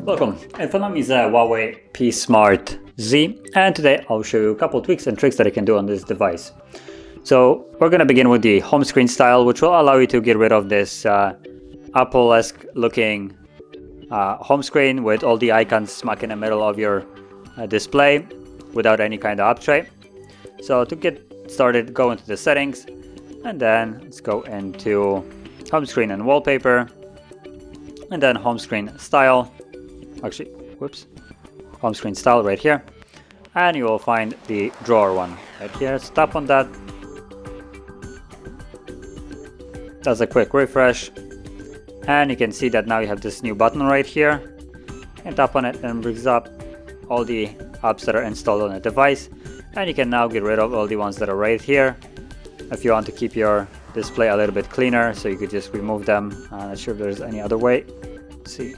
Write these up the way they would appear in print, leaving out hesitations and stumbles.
Welcome, and my name is Huawei P Smart Z, and today I'll show you a couple tweaks and tricks that I can do on this device. So we're going to begin with the home screen style, which will allow you to get rid of this Apple-esque looking home screen with all the icons smack in the middle of your display without any kind of up tray. So to get started, go into the settings, and then let's go into home screen and wallpaper, and then home screen style. Actually, whoops, home screen style right here, and you will find the drawer one right here. So tap on that, does a quick refresh, and you can see that now you have this new button right here, and tap on it and brings up all the apps that are installed on the device, and you can now get rid of all the ones that are right here. If you want to keep your display a little bit cleaner, so you could just remove them. I'm not sure if there's any other way. Let's see.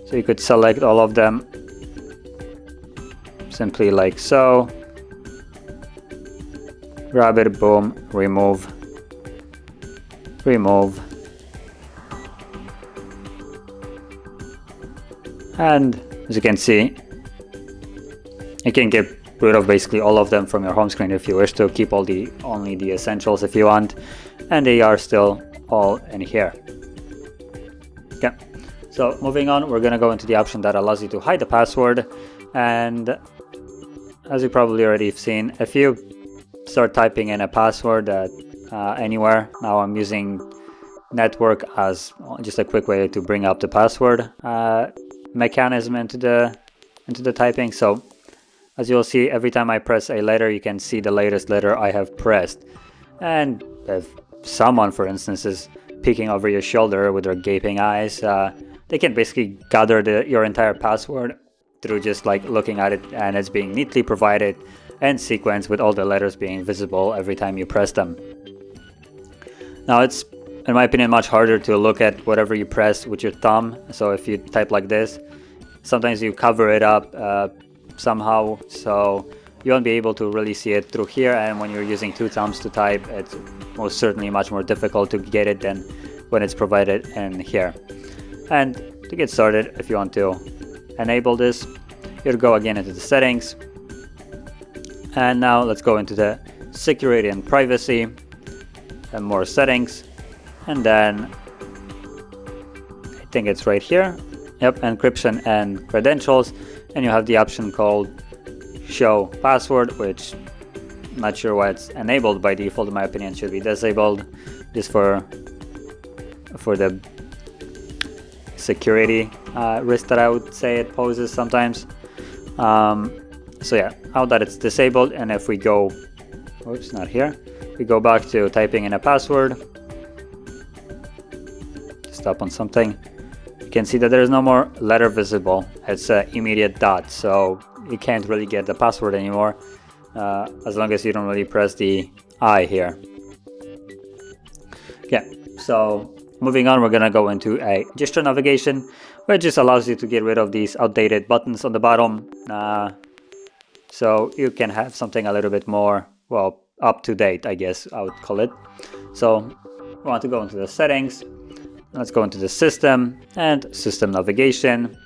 So you could select all of them simply like so. Grab it, boom, remove, remove. And as you can see, you can get rid of basically all of them from your home screen if you wish to. Keep only the essentials if you want, and they are still all in here. Okay. So moving on, we're going to go into the option that allows you to hide the password. And as you probably already have seen, if you start typing in a password anywhere, now I'm using network as just a quick way to bring up the password mechanism into the typing. So as you'll see, every time I press a letter, you can see the latest letter I have pressed. And if someone, for instance, is peeking over your shoulder with their gaping eyes, they can basically gather your entire password through just like looking at it, and it's being neatly provided and sequenced with all the letters being visible every time you press them. Now it's, in my opinion, much harder to look at whatever you press with your thumb. So if you type like this, sometimes you cover it up somehow, so you won't be able to really see it through here. And when you're using two thumbs to type, it's most certainly much more difficult to get it than when it's provided in here. And to get started, if you want to enable this, you'll go again into the settings, and now let's go into the security and privacy and more settings, and then I think it's right here, yep, encryption and credentials, and you have the option called show password, which I'm not sure why it's enabled by default. In my opinion, should be disabled just for the security risk that I would say it poses sometimes. So yeah, now that it's disabled, and if we go, oops, not here, we go back to typing in a password, stop on something, you can see that there is no more letter visible. It's an immediate dot, so you can't really get the password anymore as long as you don't really press the I here. Yeah, so moving on, we're going to go into a gesture navigation, which just allows you to get rid of these outdated buttons on the bottom. So you can have something a little bit more, well, up to date, I guess I would call it. So we want to go into the settings. Let's go into the system and system navigation.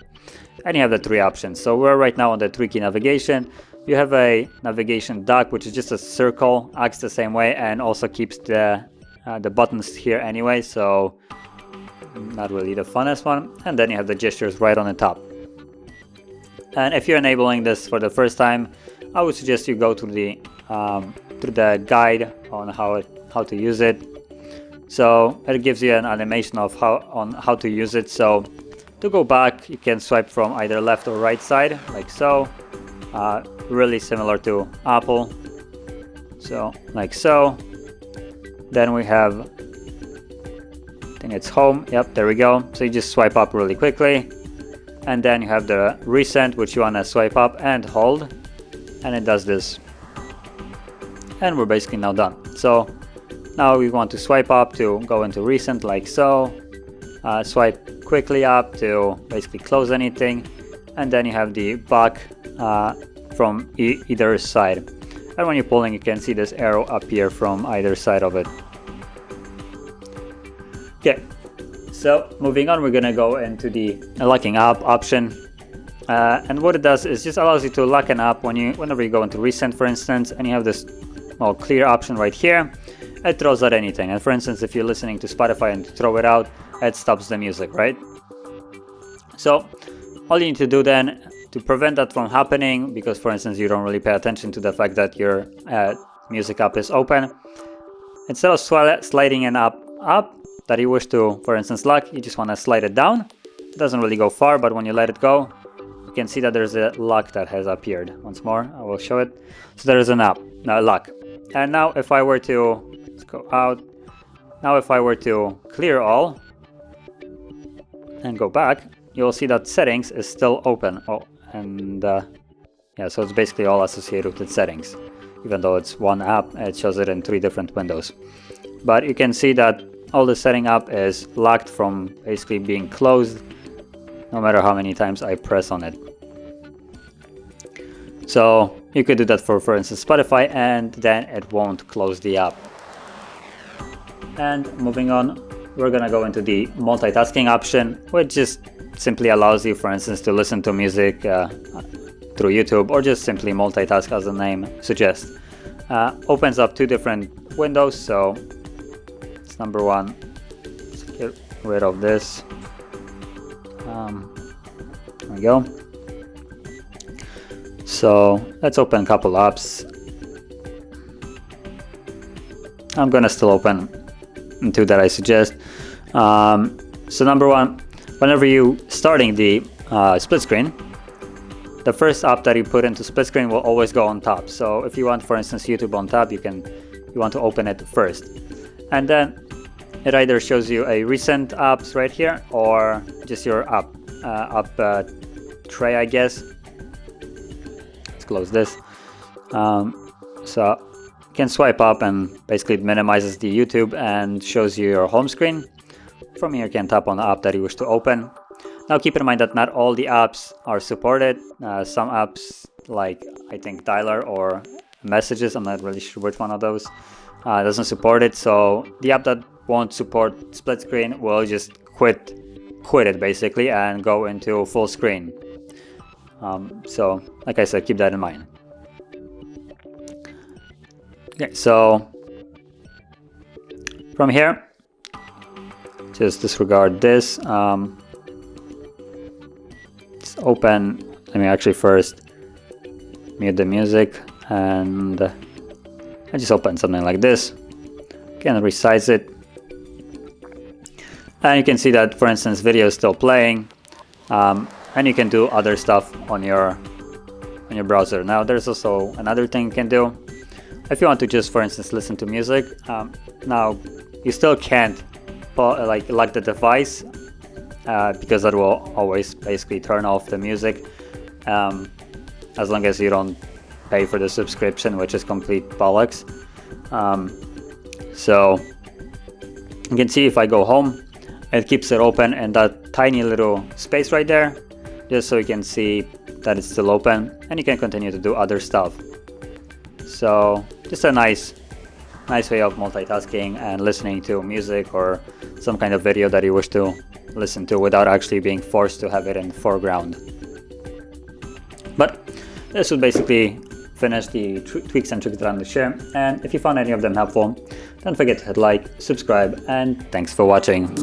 And you have the three options. So we're right now on the 3-key navigation. You have a navigation dock, which is just a circle, acts the same way, and also keeps the buttons here anyway, so not really the funnest one. And then you have the gestures right on the top. And if you're enabling this for the first time, I would suggest you go to the guide on how to use it. So it gives you an animation of how to use it. So to go back, you can swipe from either left or right side, like so. Really similar to Apple. So like so. Then we have, I think it's home. Yep, there we go. So you just swipe up really quickly, and then you have the recent, which you want to swipe up and hold, and it does this, and we're basically now done. So now we want to swipe up to go into recent, like so. Swipe quickly up to basically close anything, and then you have the back from either side. And when you're pulling, you can see this arrow appear from either side of it. Okay, so moving on, we're gonna go into the locking app option. And what it does is just allows you to lock an app whenever you go into recent, for instance, and you have this clear option right here. It throws out anything. And for instance, if you're listening to Spotify and throw it out, it stops the music, right? So all you need to do then to prevent that from happening, because for instance, you don't really pay attention to the fact that your music app is open, instead of sliding an app up that you wish to, for instance, lock, you just want to slide it down. It doesn't really go far, but when you let it go, you can see that there's a lock that has appeared. Once more, I will show it. So there is an app, lock. And now if I were to, let's go out. Now if I were to clear all and go back, you'll see that settings is still open. Yeah, so it's basically all associated with settings. Even though it's one app, it shows it in 3 different windows. But you can see that all the setting up is locked from basically being closed, no matter how many times I press on it. So you could do that for instance, Spotify, and then it won't close the app. And moving on, we're gonna go into the multitasking option, which just simply allows you, for instance, to listen to music through YouTube, or just simply multitask as the name suggests. Opens up 2 different windows, so it's number 1. Let's get rid of this. There we go. So let's open a couple apps. I'm gonna still open 2 that I suggest. So number 1, whenever you starting the split screen, the first app that you put into split screen will always go on top. So if you want, for instance, YouTube on top, you want to open it first, and then it either shows you a recent apps right here, or just your app tray, I guess. Let's close this. So you can swipe up, and basically it minimizes the YouTube and shows you your home screen. From here, you can tap on the app that you wish to open. Now keep in mind that not all the apps are supported. Some apps, like I think Dialer or Messages, I'm not really sure which one of those, doesn't support it. So the app that won't support split screen will just quit it basically and go into full screen. So like I said, keep that in mind. Okay, so from here, just disregard this. Let's open, let me actually first mute the music, and I just open something like this. Can resize it, and you can see that, for instance, video is still playing, and you can do other stuff on your browser. Now there's also another thing you can do. If you want to just, for instance, listen to music, now you still can't lock the device, because that will always basically turn off the music, as long as you don't pay for the subscription, which is complete bollocks. So you can see if I go home, it keeps it open in that tiny little space right there, just so you can see that it's still open, and you can continue to do other stuff. So just a nice way of multitasking and listening to music or some kind of video that you wish to listen to without actually being forced to have it in the foreground. But this would basically finish the tweaks and tricks that I'm going to share. And if you found any of them helpful, don't forget to hit like, subscribe, and thanks for watching.